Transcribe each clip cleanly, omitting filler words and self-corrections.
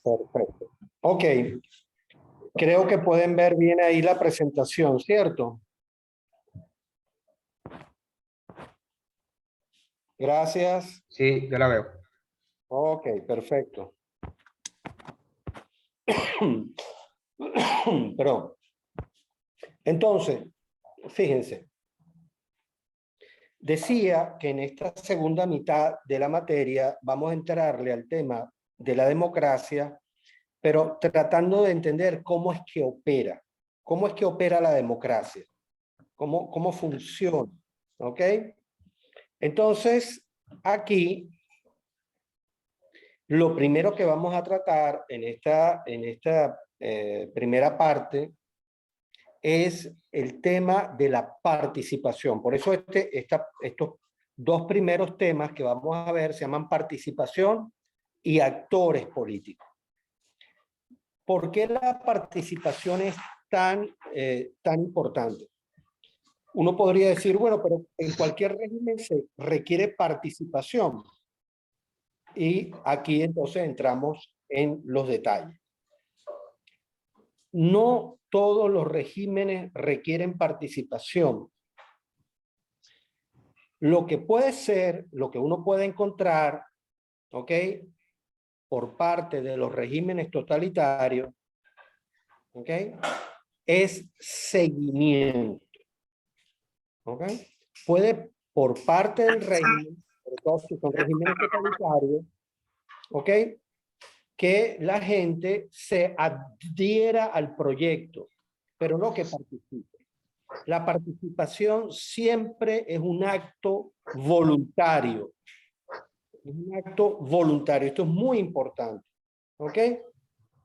Perfecto. Ok, creo que pueden ver bien ahí la presentación, ¿cierto? Gracias. Sí, yo la veo. Ok, perfecto. Perdón. Entonces, fíjense. Decía que en esta segunda mitad de la materia vamos a entrarle al tema de la democracia, pero tratando de entender cómo es que opera la democracia, cómo funciona, ¿ok? Entonces, aquí, lo primero que vamos a tratar en esta primera parte es el tema de la participación. Por eso estos dos primeros temas que vamos a ver se llaman participación y actores políticos. ¿Por qué la participación es tan importante? Uno podría decir, bueno, pero en cualquier régimen se requiere participación. Y aquí entonces entramos en los detalles. No todos los regímenes requieren participación. Lo que puede ser, lo que uno puede encontrar, ¿ok? Por parte de los regímenes totalitarios, ¿ok? Es seguimiento, ¿ok? Puede por parte del régimen, sobre todo si son regímenes totalitarios, ¿ok? Que la gente se adhiera al proyecto, pero no que participe. La participación siempre es un acto voluntario. Es un acto voluntario. Esto es muy importante. ¿Ok?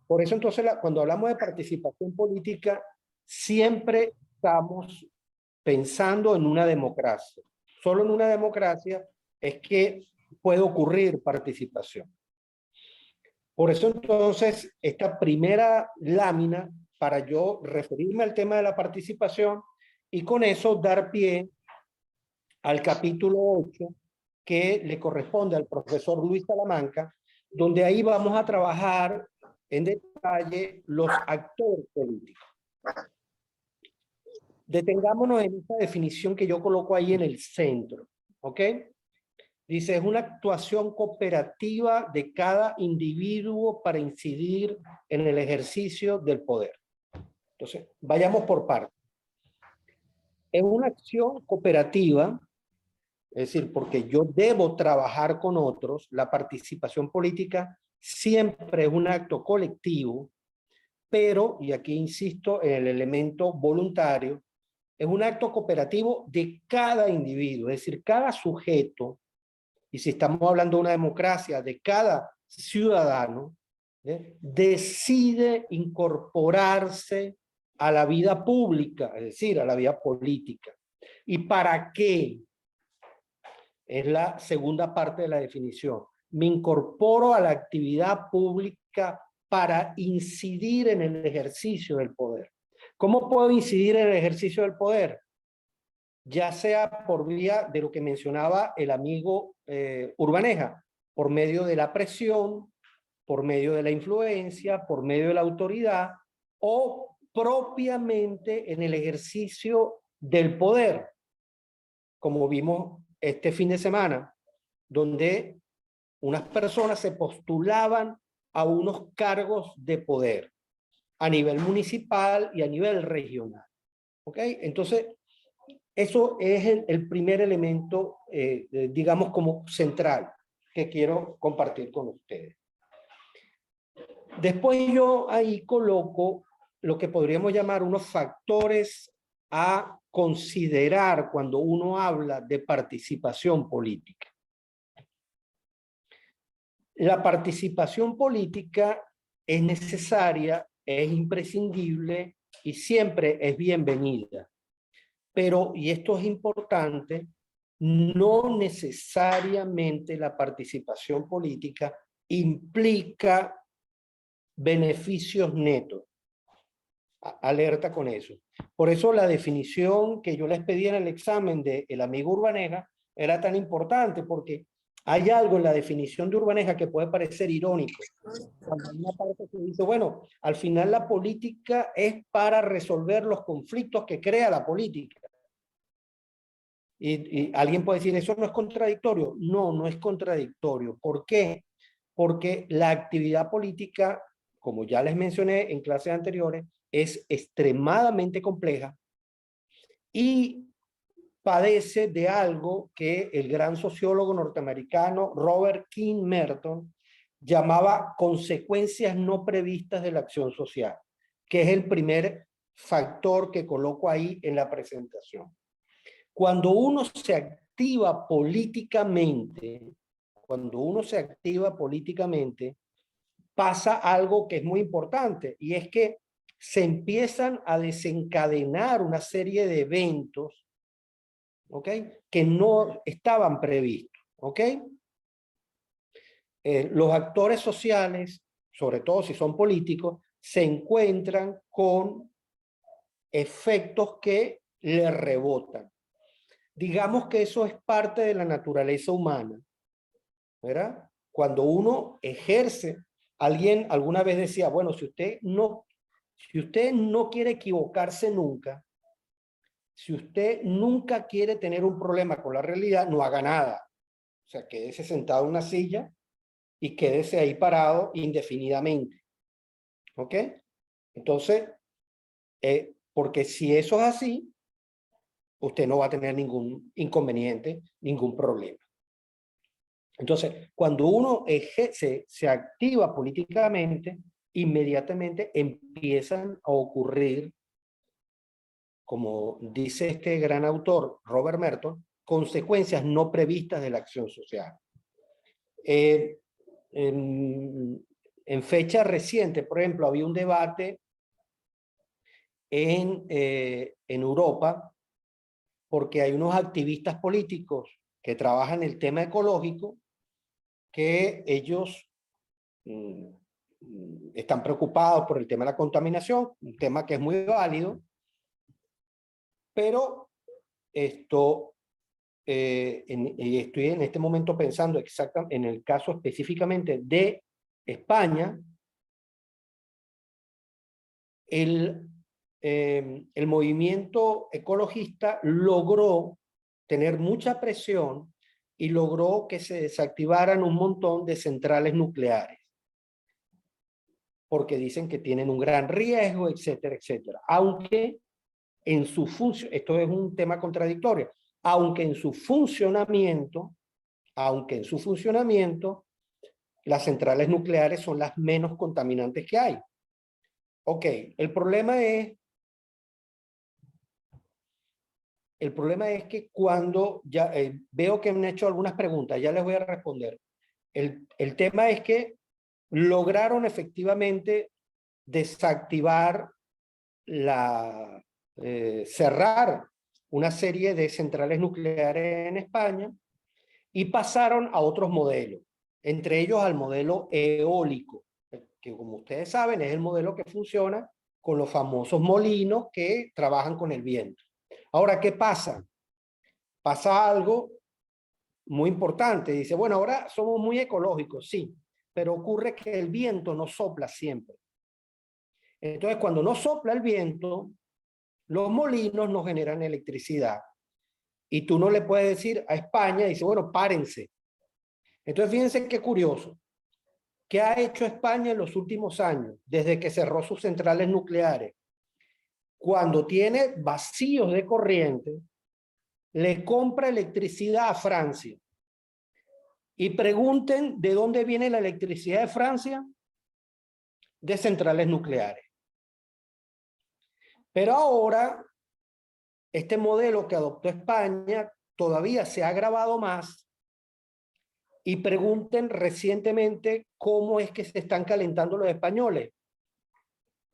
Por eso entonces cuando hablamos de participación política, siempre estamos pensando en una democracia. Solo en una democracia es que puede ocurrir participación. Por eso entonces esta primera lámina, para yo referirme al tema de la participación y con eso dar pie al capítulo 8 que le corresponde al profesor Luis Salamanca, donde ahí vamos a trabajar en detalle los actores políticos. Detengámonos en esta definición que yo coloco ahí en el centro, ¿ok? Dice, es una actuación cooperativa de cada individuo para incidir en el ejercicio del poder. Entonces, vayamos por partes. Es una acción cooperativa, es decir, porque yo debo trabajar con otros, la participación política siempre es un acto colectivo, pero, y aquí insisto en el elemento voluntario, es un acto cooperativo de cada individuo, es decir, cada sujeto, y si estamos hablando de una democracia, de cada ciudadano, decide incorporarse a la vida pública, es decir, a la vida política. ¿Y para qué? Es la segunda parte de la definición. Me incorporo a la actividad pública para incidir en el ejercicio del poder. ¿Cómo puedo incidir en el ejercicio del poder? Ya sea por vía de lo que mencionaba el amigo Urbaneja, por medio de la presión, por medio de la influencia, por medio de la autoridad, o propiamente en el ejercicio del poder, como vimos este fin de semana, donde unas personas se postulaban a unos cargos de poder a nivel municipal y a nivel regional. ¿Ok? Entonces, eso es el primer elemento, digamos, como central que quiero compartir con ustedes. Después yo ahí coloco lo que podríamos llamar unos factores a considerar cuando uno habla de participación política. La participación política es necesaria, es imprescindible y siempre es bienvenida. Pero, y esto es importante, no necesariamente la participación política implica beneficios netos. alerta con eso. Por eso la definición que yo les pedí en el examen de el amigo Urbaneja era tan importante, porque hay algo en la definición de Urbaneja que puede parecer irónico. Cuando hay una parte que dice, bueno, al final la política es para resolver los conflictos que crea la política. Y alguien puede decir, ¿eso no es contradictorio? No, no es contradictorio. ¿Por qué? Porque la actividad política, como ya les mencioné en clases anteriores, es extremadamente compleja y padece de algo que el gran sociólogo norteamericano Robert King Merton llamaba consecuencias no previstas de la acción social, que es el primer factor que coloco ahí en la presentación. Cuando uno se activa políticamente, pasa algo que es muy importante, y es que se empiezan a desencadenar una serie de eventos, ¿ok?, que no estaban previstos, ¿ok? Los actores sociales, sobre todo si son políticos, se encuentran con efectos que le rebotan. Digamos que eso es parte de la naturaleza humana, ¿verdad? Cuando uno ejerce, alguien alguna vez decía, bueno, si usted no quiere equivocarse nunca, si usted nunca quiere tener un problema con la realidad, no haga nada. O sea, quédese sentado en una silla y quédese ahí parado indefinidamente. ¿Ok? Entonces, porque si eso es así, usted no va a tener ningún inconveniente, ningún problema. Entonces, cuando uno se activa políticamente, inmediatamente empiezan a ocurrir, como dice este gran autor, Robert Merton, consecuencias no previstas de la acción social. En fecha reciente, por ejemplo, había un debate en Europa, porque hay unos activistas políticos que trabajan el tema ecológico, que ellos están preocupados por el tema de la contaminación, un tema que es muy válido, pero estoy en este momento pensando exactamente en el caso específicamente de España. El movimiento ecologista logró tener mucha presión y logró que se desactivaran un montón de centrales nucleares, porque dicen que tienen un gran riesgo, etcétera, etcétera. Aunque en su función, esto es un tema contradictorio, aunque en su funcionamiento, las centrales nucleares son las menos contaminantes que hay. Ok, el problema es que cuando ya veo que me han hecho algunas preguntas, ya les voy a responder. El tema es que lograron efectivamente desactivar cerrar una serie de centrales nucleares en España y pasaron a otros modelos, entre ellos al modelo eólico, que como ustedes saben es el modelo que funciona con los famosos molinos que trabajan con el viento. Ahora, ¿qué pasa? Pasa algo muy importante. Dice, bueno, ahora somos muy ecológicos, sí, pero ocurre que el viento no sopla siempre. Entonces, cuando no sopla el viento, los molinos no generan electricidad. Y tú no le puedes decir a España, dice, bueno, párense. Entonces, fíjense qué curioso. ¿Qué ha hecho España en los últimos años, desde que cerró sus centrales nucleares? Cuando tiene vacíos de corriente, le compra electricidad a Francia. Y pregunten de dónde viene la electricidad de Francia, de centrales nucleares. Pero ahora, este modelo que adoptó España todavía se ha agravado más, y pregunten recientemente cómo es que se están calentando los españoles,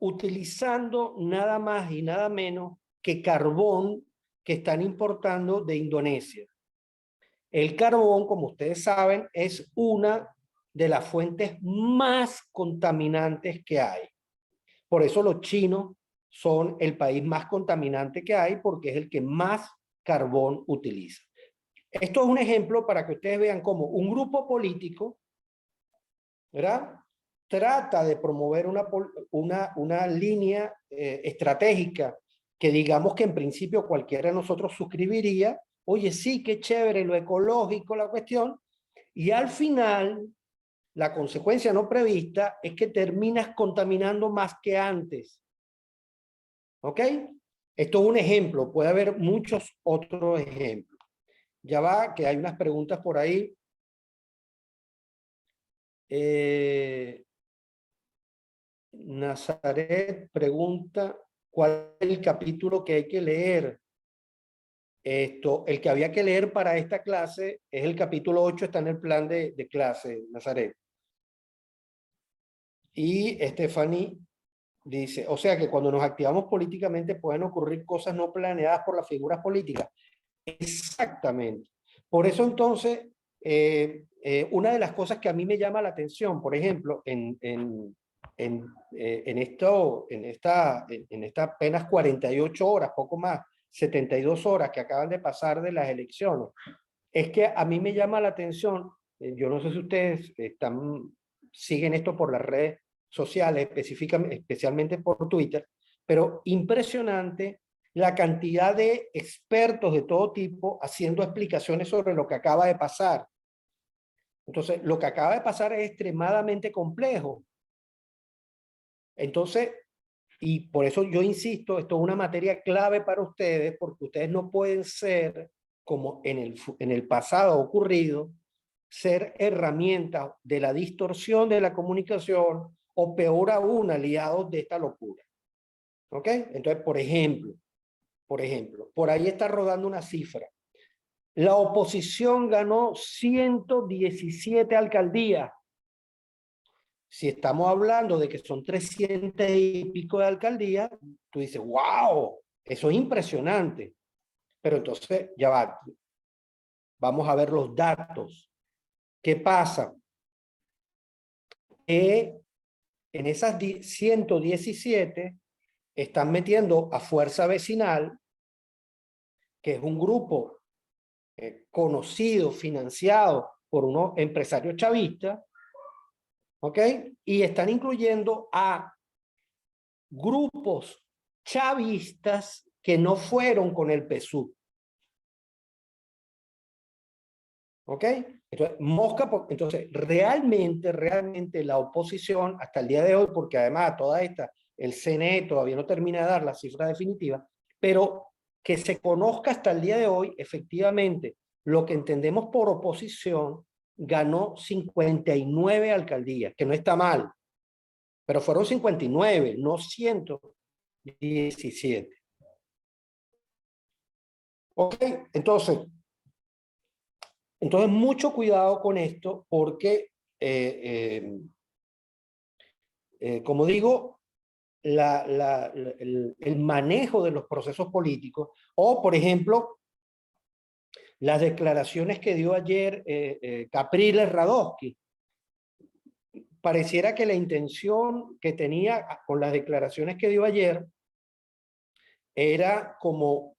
utilizando nada más y nada menos que carbón que están importando de Indonesia. El carbón, como ustedes saben, es una de las fuentes más contaminantes que hay. Por eso los chinos son el país más contaminante que hay porque es el que más carbón utiliza. Esto es un ejemplo para que ustedes vean cómo un grupo político, ¿verdad?, trata de promover una línea estratégica que digamos que en principio cualquiera de nosotros suscribiría. Oye, sí, qué chévere, lo ecológico, la cuestión. Y al final, la consecuencia no prevista es que terminas contaminando más que antes. ¿Ok? Esto es un ejemplo, puede haber muchos otros ejemplos. Ya va, que hay unas preguntas por ahí. Nazaret pregunta, ¿cuál es el capítulo que hay que leer? El que había que leer para esta clase es el capítulo 8, está en el plan de clase, Nazaret. Y Stephanie dice, o sea que cuando nos activamos políticamente pueden ocurrir cosas no planeadas por las figuras políticas. Exactamente. Por eso entonces, una de las cosas que a mí me llama la atención, por ejemplo, en esta apenas 48 horas, poco más, 72 horas que acaban de pasar de las elecciones, es que a mí me llama la atención, yo no sé si ustedes siguen esto por las redes sociales, especialmente por Twitter, pero impresionante la cantidad de expertos de todo tipo haciendo explicaciones sobre lo que acaba de pasar. Entonces, lo que acaba de pasar es extremadamente complejo. Entonces, y por eso yo insisto, esto es una materia clave para ustedes, porque ustedes no pueden ser, como en el pasado ocurrido, ser herramientas de la distorsión de la comunicación o peor aún, aliados de esta locura. ¿Ok? Entonces, por ejemplo, por ahí está rodando una cifra. La oposición ganó 117 alcaldías. Si estamos hablando de que son 300 y pico de alcaldías, tú dices, wow, eso es impresionante. Pero entonces, ya va, vamos a ver los datos. ¿Qué pasa? En esas 117 están metiendo a Fuerza Vecinal, que es un grupo conocido, financiado por unos empresarios chavistas, ¿ok? Y están incluyendo a grupos chavistas que no fueron con el PSUV. ¿Ok? Entonces, entonces realmente la oposición hasta el día de hoy, porque además toda esta, el CNE todavía no termina de dar la cifra definitiva, pero que se conozca hasta el día de hoy, efectivamente, lo que entendemos por oposición, ganó 59 alcaldías, que no está mal, pero fueron 59, no 117. ¿Ok? Entonces mucho cuidado con esto porque, como digo, el manejo de los procesos políticos, o por ejemplo, las declaraciones que dio ayer Capriles Radowski, pareciera que la intención que tenía con las declaraciones que dio ayer era como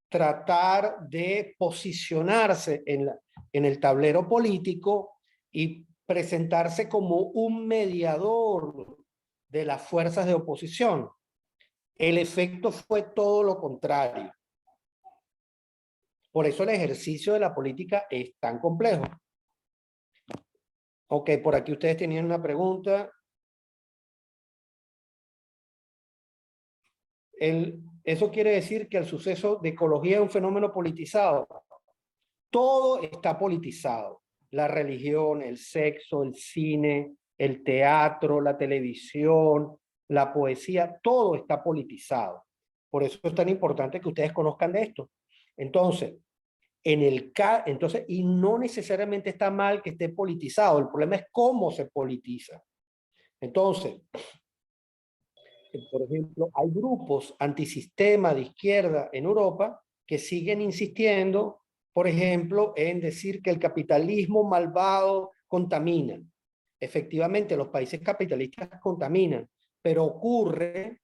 tratar de posicionarse en el tablero político y presentarse como un mediador de las fuerzas de oposición. El efecto fue todo lo contrario. Por eso el ejercicio de la política es tan complejo. Ok, por aquí ustedes tenían una pregunta. Eso quiere decir que el suceso de ecología es un fenómeno politizado. Todo está politizado. La religión, el sexo, el cine, el teatro, la televisión, la poesía, todo está politizado. Por eso es tan importante que ustedes conozcan de esto. Entonces, y no necesariamente está mal que esté politizado, el problema es cómo se politiza. Entonces, por ejemplo, hay grupos antisistema de izquierda en Europa que siguen insistiendo, por ejemplo, en decir que el capitalismo malvado contamina. Efectivamente, los países capitalistas contaminan, pero ocurre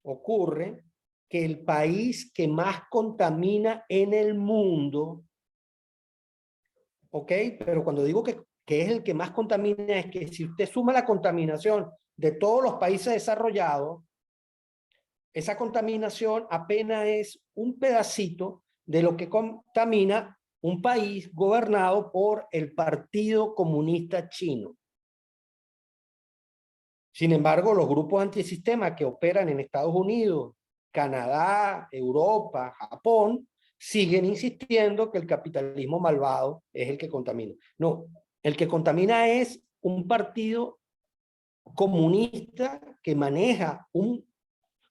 ocurre que el país que más contamina en el mundo, ¿ok? Pero cuando digo que es el que más contamina, es que si usted suma la contaminación de todos los países desarrollados, esa contaminación apenas es un pedacito de lo que contamina un país gobernado por el Partido Comunista Chino. Sin embargo, los grupos antisistema que operan en Estados Unidos, Canadá, Europa, Japón, siguen insistiendo que el capitalismo malvado es el que contamina. No, el que contamina es un partido comunista que maneja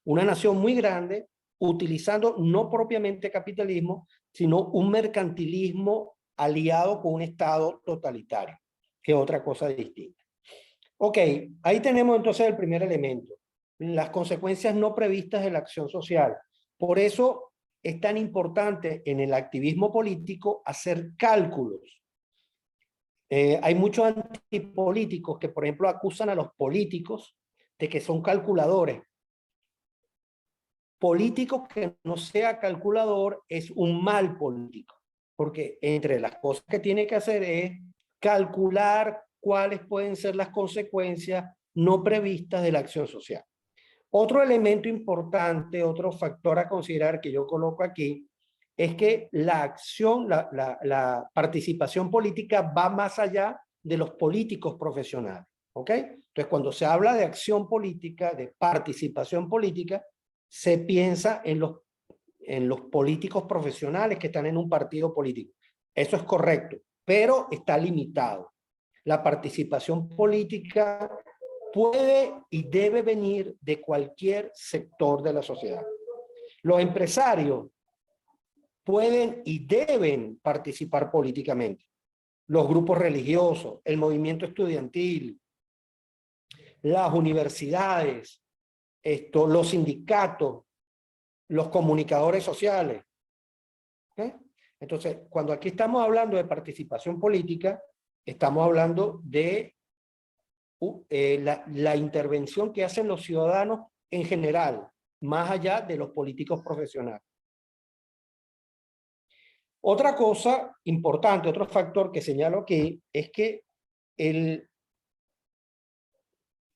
una nación muy grande utilizando no propiamente capitalismo, sino un mercantilismo aliado con un Estado totalitario, que es otra cosa distinta. Ok, ahí tenemos entonces el primer elemento, las consecuencias no previstas de la acción social. Por eso es tan importante en el activismo político hacer cálculos. Hay muchos antipolíticos que, por ejemplo, acusan a los políticos de que son calculadores. Político que no sea calculador es un mal político, porque entre las cosas que tiene que hacer es calcular cuáles pueden ser las consecuencias no previstas de la acción social. Otro elemento importante, otro factor a considerar que yo coloco aquí, es que la acción, la participación política va más allá de los políticos profesionales, ¿ok? Entonces, cuando se habla de acción política, de participación política, se piensa en los políticos profesionales que están en un partido político. Eso es correcto, pero está limitado. La participación política puede y debe venir de cualquier sector de la sociedad. Los empresarios pueden y deben participar políticamente. Los grupos religiosos, el movimiento estudiantil, las universidades, los sindicatos, los comunicadores sociales. ¿Okay? Entonces, cuando aquí estamos hablando de participación política, estamos hablando de la intervención que hacen los ciudadanos en general, más allá de los políticos profesionales. Otra cosa importante, otro factor que señalo aquí, es que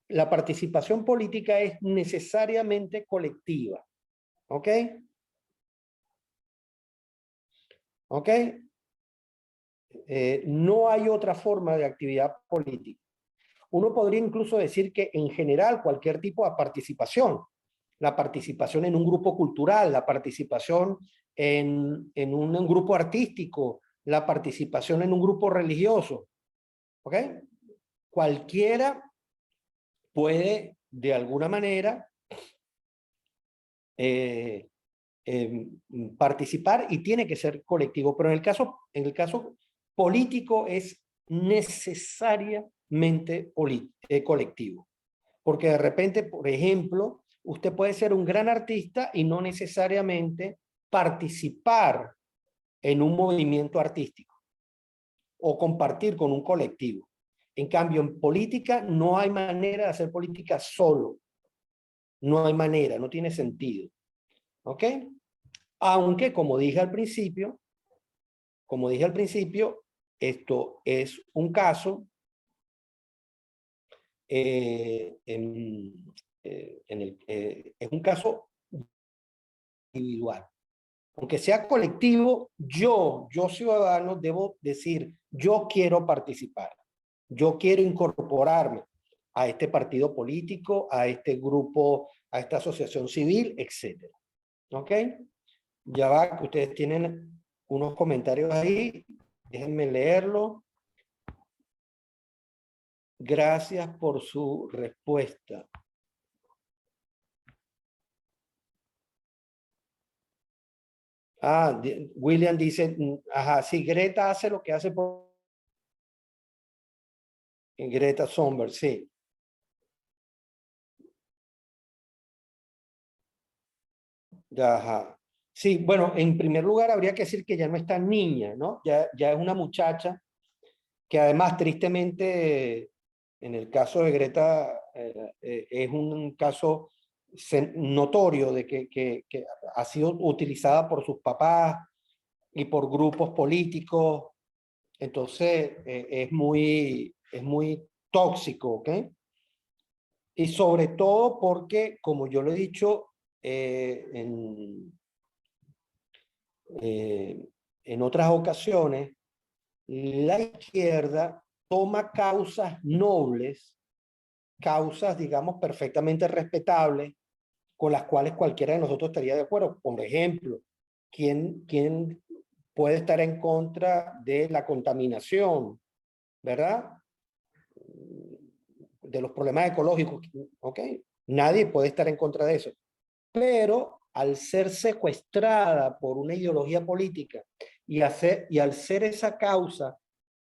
la participación política es necesariamente colectiva. ¿Ok? ¿Ok? No hay otra forma de actividad política. Uno podría incluso decir que en general cualquier tipo de participación, la participación en un grupo cultural, la participación en un grupo artístico, la participación en un grupo religioso, ¿ok? Cualquiera puede de alguna manera participar y tiene que ser colectivo, pero en el caso político es necesariamente colectivo, porque de repente, por ejemplo, usted puede ser un gran artista y no necesariamente participar en un movimiento artístico o compartir con un colectivo. En cambio, en política no hay manera de hacer política solo. No hay manera, no tiene sentido. ¿Ok? Aunque, como dije al principio, esto es un caso es un caso individual. Aunque sea colectivo, yo ciudadano debo decir, yo quiero participar, yo quiero incorporarme a este partido político, a este grupo, a esta asociación civil, etc. ¿Ok? Ya va, que ustedes tienen unos comentarios ahí, déjenme leerlo. Gracias por su respuesta. William dice, ajá, sí, Greta hace lo que hace por Greta Thunberg, sí. Ajá. Sí, bueno, en primer lugar habría que decir que ya no es tan niña, ¿no? Ya es una muchacha que además tristemente, en el caso de Greta, es un caso notorio de que ha sido utilizada por sus papás y por grupos políticos. Entonces, es muy tóxico, ¿ok? Y sobre todo porque, como yo lo he dicho en otras ocasiones, la izquierda toma causas nobles, causas, digamos, perfectamente respetables, con las cuales cualquiera de nosotros estaría de acuerdo. Por ejemplo, ¿quién puede estar en contra de la contaminación, verdad? De los problemas ecológicos, ¿ok? Nadie puede estar en contra de eso. Pero al ser secuestrada por una ideología política y al ser esa causa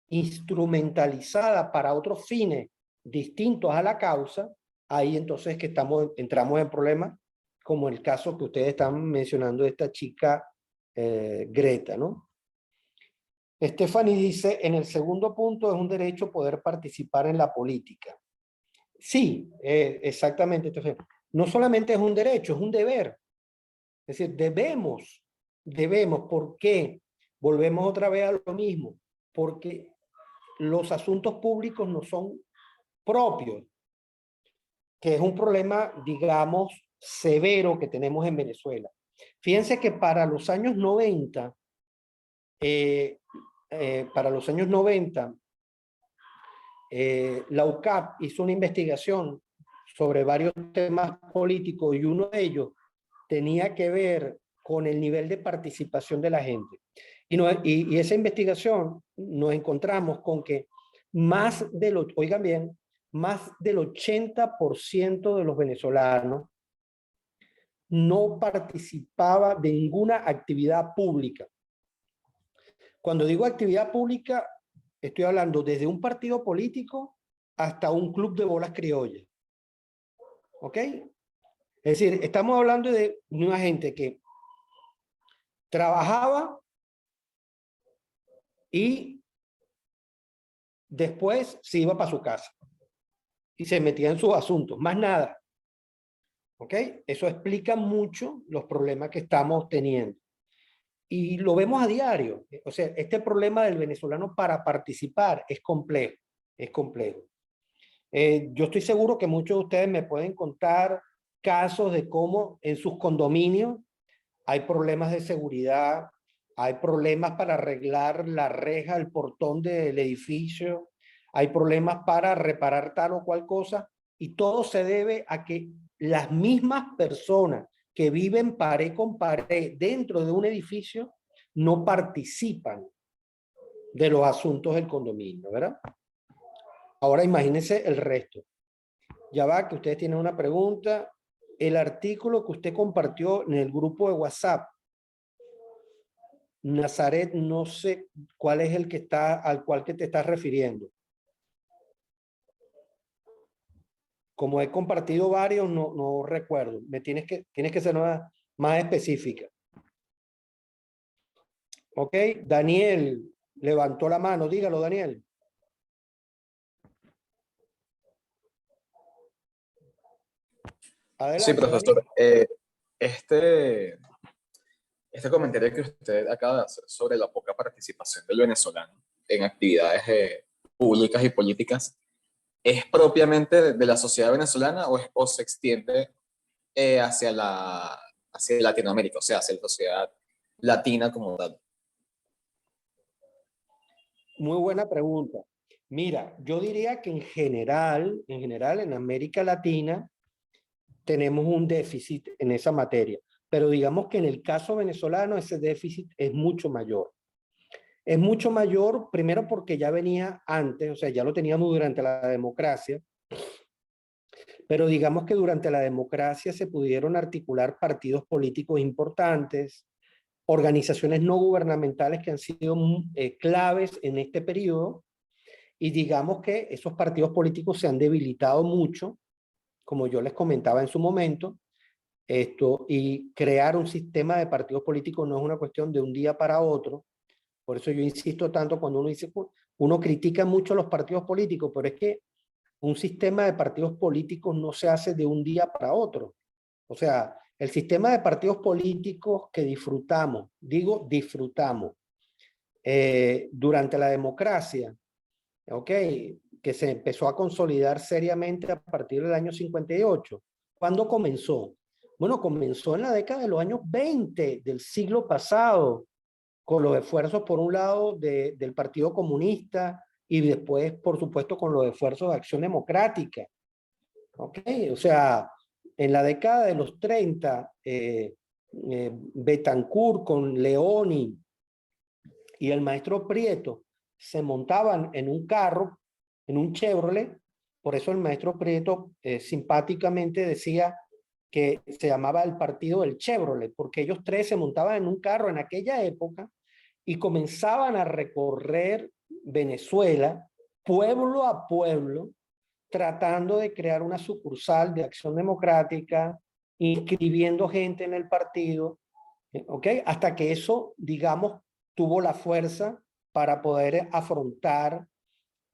instrumentalizada para otros fines distintos a la causa, ahí entonces que entramos en problemas, como el caso que ustedes están mencionando de esta chica Greta, ¿no? Stephanie dice, en el segundo punto es un derecho poder participar en la política. Sí, exactamente. Entonces, no solamente es un derecho, es un deber. Es decir, debemos, ¿por qué? Volvemos otra vez a lo mismo, porque los asuntos públicos no son propios, que es un problema, digamos, severo que tenemos en Venezuela. Fíjense que para los años 90, la UCAP hizo una investigación sobre varios temas políticos y uno de ellos tenía que ver con el nivel de participación de la gente. Y esa investigación nos encontramos con que oigan bien, más del 80% de los venezolanos no participaba de ninguna actividad pública. Cuando digo actividad pública, estoy hablando desde un partido político hasta un club de bolas criollas. ¿Ok? Es decir, estamos hablando de una gente que trabajaba y después se iba para su casa y se metía en sus asuntos, más nada. ¿Ok? Eso explica mucho los problemas que estamos teniendo. Y lo vemos a diario. O sea, este problema del venezolano para participar es complejo, es complejo. Yo estoy seguro que muchos de ustedes me pueden contar casos de cómo en sus condominios hay problemas de seguridad, hay problemas para arreglar la reja, el portón del edificio, hay problemas para reparar tal o cual cosa, y todo se debe a que las mismas personas que viven pared con pared dentro de un edificio no participan de los asuntos del condominio, ¿verdad? Ahora imagínense el resto. Ya va, que ustedes tienen una pregunta. El artículo que usted compartió en el grupo de WhatsApp, Nazaret, no sé cuál es el que está, al cual que te estás refiriendo. Como he compartido varios, no recuerdo. Tienes que ser más específica. Ok, Daniel levantó la mano. Dígalo, Daniel. Adelante, Sí, profesor. Daniel. Este comentario que usted acaba de hacer sobre la poca participación del venezolano en actividades públicas y políticas, ¿es propiamente de la sociedad venezolana o se extiende hacia Latinoamérica, o sea, hacia la sociedad latina como tal? Muy buena pregunta. Mira, yo diría que en general en América Latina tenemos un déficit en esa materia, pero digamos que en el caso venezolano ese déficit es mucho mayor. Es mucho mayor, primero porque ya venía antes, o sea, ya lo teníamos durante la democracia, pero digamos que durante la democracia se pudieron articular partidos políticos importantes, organizaciones no gubernamentales que han sido claves en este periodo, y digamos que esos partidos políticos se han debilitado mucho, como yo les comentaba en su momento, y crear un sistema de partidos políticos no es una cuestión de un día para otro. Por eso yo insisto tanto cuando uno critica mucho a los partidos políticos, pero es que un sistema de partidos políticos no se hace de un día para otro. O sea, el sistema de partidos políticos que disfrutamos, digo disfrutamos, durante la democracia, ¿ok? Que se empezó a consolidar seriamente a partir del año 58. ¿Cuándo comenzó? Bueno, comenzó en la década de los años 20 del siglo pasado, con los esfuerzos, por un lado, del Partido Comunista y después, por supuesto, con los esfuerzos de Acción Democrática. ¿Ok? O sea, en la década de los 30, Betancourt con Leoni y el maestro Prieto se montaban en un carro, en un Chevrolet. Por eso el maestro Prieto simpáticamente decía que se llamaba el partido del Chevrolet, porque ellos tres se montaban en un carro en aquella época y comenzaban a recorrer Venezuela, pueblo a pueblo, tratando de crear una sucursal de Acción Democrática, inscribiendo gente en el partido, ¿ok? Hasta que eso, digamos, tuvo la fuerza para poder afrontar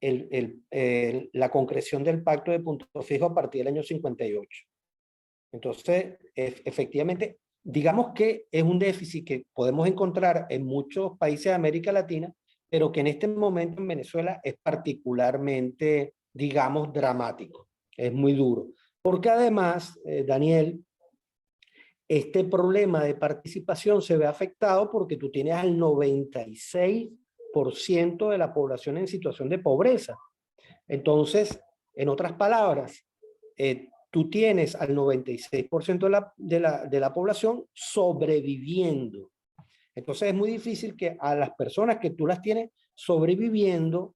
la concreción del pacto de Punto Fijo a partir del año 58. Entonces, efectivamente, digamos que es un déficit que podemos encontrar en muchos países de América Latina, pero que en este momento en Venezuela es particularmente, digamos, dramático. Es muy duro. Porque además, Daniel, este problema de participación se ve afectado porque tú tienes al 96% de la población en situación de pobreza. Entonces, en otras palabras, tú tienes al 96% de la población sobreviviendo. Entonces es muy difícil que a las personas que tú las tienes sobreviviendo,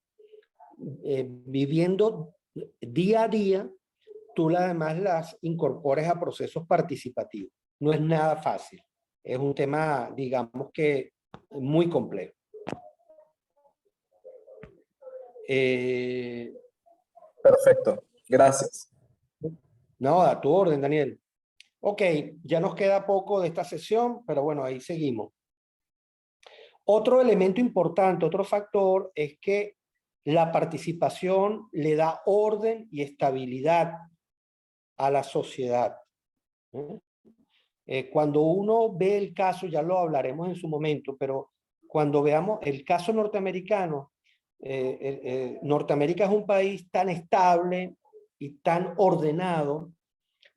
viviendo día a día, tú además las incorpores a procesos participativos. No es nada fácil. Es un tema, digamos que, muy complejo. Perfecto, gracias. No, a tu orden, Daniel. Ok, ya nos queda poco de esta sesión, pero bueno, ahí seguimos. Otro elemento importante, otro factor, es que la participación le da orden y estabilidad a la sociedad. Cuando uno ve el caso, ya lo hablaremos en su momento, pero cuando veamos el caso norteamericano, Norteamérica es un país tan estable y tan ordenado,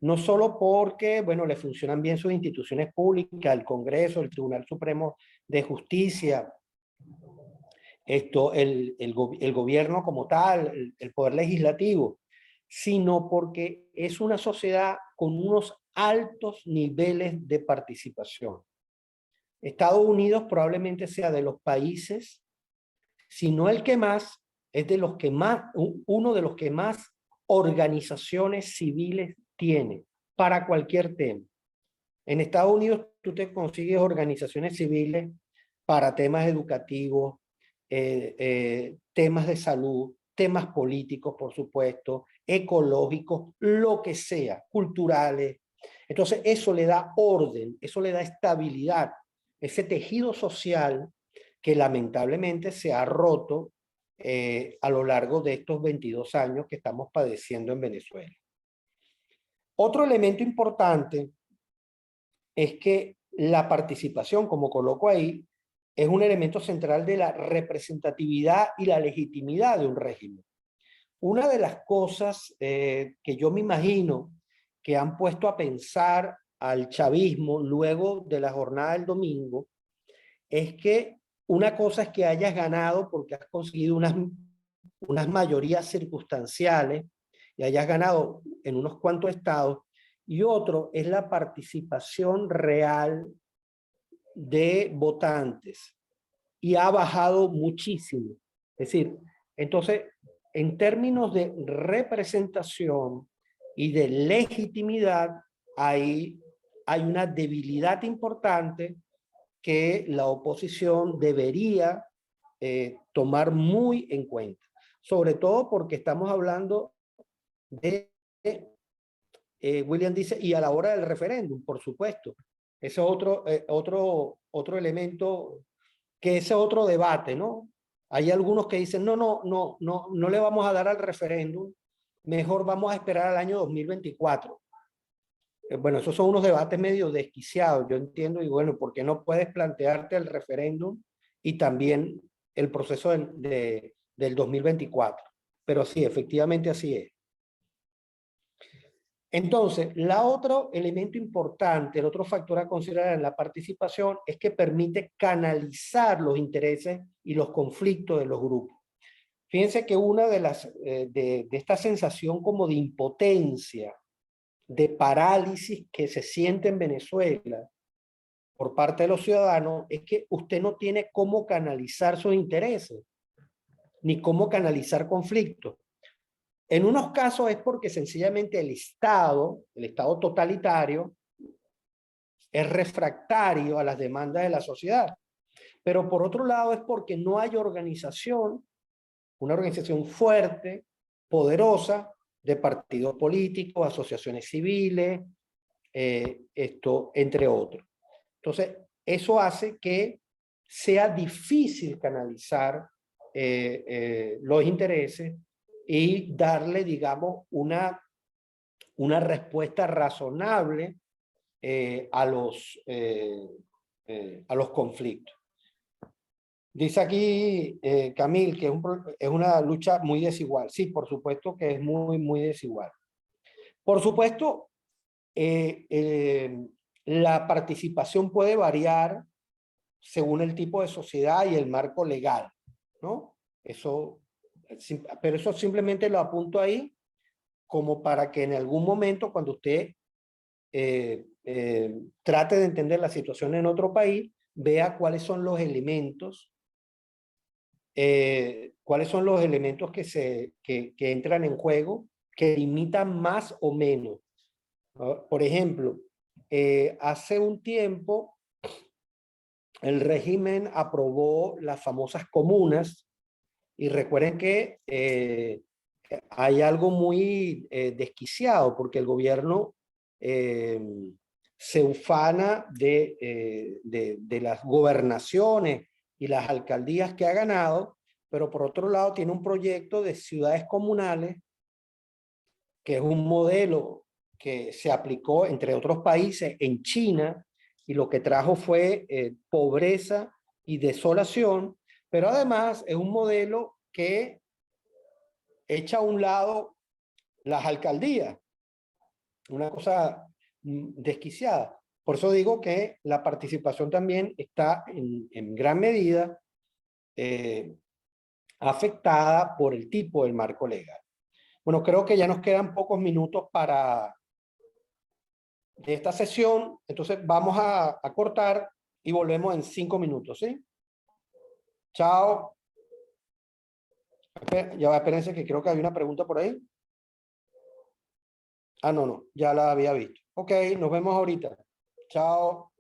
no solo porque, bueno, le funcionan bien sus instituciones públicas, el Congreso, el Tribunal Supremo de Justicia, el gobierno como tal, el poder legislativo, sino porque es una sociedad con unos altos niveles de participación. Estados Unidos probablemente sea de los países, si no el que más, es de los que más, uno de los que más organizaciones civiles tiene para cualquier tema. En Estados Unidos tú te consigues organizaciones civiles para temas educativos, temas de salud, temas políticos, por supuesto, ecológicos, lo que sea, culturales. Entonces eso le da orden, eso le da estabilidad, ese tejido social que lamentablemente se ha roto a lo largo de estos 22 años que estamos padeciendo en Venezuela. Otro elemento importante es que la participación, como coloco ahí, es un elemento central de la representatividad y la legitimidad de un régimen. Una de las cosas que yo me imagino que han puesto a pensar al chavismo luego de la jornada del domingo es que una cosa es que hayas ganado porque has conseguido unas mayorías circunstanciales y hayas ganado en unos cuantos estados, y otro es la participación real de votantes, y ha bajado muchísimo. Es decir, entonces, en términos de representación y de legitimidad, hay una debilidad importante que la oposición debería tomar muy en cuenta. Sobre todo porque estamos hablando de, William dice, y a la hora del referéndum, por supuesto. Ese es otro elemento, que ese otro debate, ¿no? Hay algunos que dicen, no le vamos a dar al referéndum, mejor vamos a esperar al año 2024. bueno, esos son unos debates medio desquiciados, yo entiendo, y bueno, ¿por qué no puedes plantearte el referéndum y también el proceso del 2024? Pero sí, efectivamente así es. Entonces, la otro elemento importante, el otro factor a considerar en la participación es que permite canalizar los intereses y los conflictos de los grupos. Fíjense que una de las, de esta sensación como de impotencia, de parálisis que se siente en Venezuela por parte de los ciudadanos, es que usted no tiene cómo canalizar sus intereses, ni cómo canalizar conflictos. En unos casos es porque sencillamente el Estado totalitario, es refractario a las demandas de la sociedad. Pero por otro lado es porque no hay organización, una organización fuerte, poderosa, de partidos políticos, asociaciones civiles, entre otros. Entonces, eso hace que sea difícil canalizar los intereses y darle, digamos, una respuesta razonable a los conflictos. Dice aquí Camil que es una lucha muy desigual. Sí, por supuesto que es muy, muy desigual. Por supuesto, la participación puede variar según el tipo de sociedad y el marco legal, ¿no? Pero eso simplemente lo apunto ahí como para que en algún momento cuando usted trate de entender la situación en otro país, vea cuáles son los elementos que entran en juego, que limitan más o menos, ¿no? Por ejemplo, hace un tiempo el régimen aprobó las famosas comunas y recuerden que hay algo muy desquiciado porque el gobierno se ufana de las gobernaciones y las alcaldías que ha ganado, pero por otro lado tiene un proyecto de ciudades comunales que es un modelo que se aplicó entre otros países en China y lo que trajo fue pobreza y desolación, pero además es un modelo que echa a un lado las alcaldías, una cosa desquiciada. Por eso digo que la participación también está en gran medida afectada por el tipo del marco legal. Bueno, creo que ya nos quedan pocos minutos de esta sesión, entonces vamos a cortar y volvemos en 5 minutos, ¿sí? Chao. Ya va, espérense que creo que hay una pregunta por ahí. Ah, no, ya la había visto. Ok, nos vemos ahorita. Chao.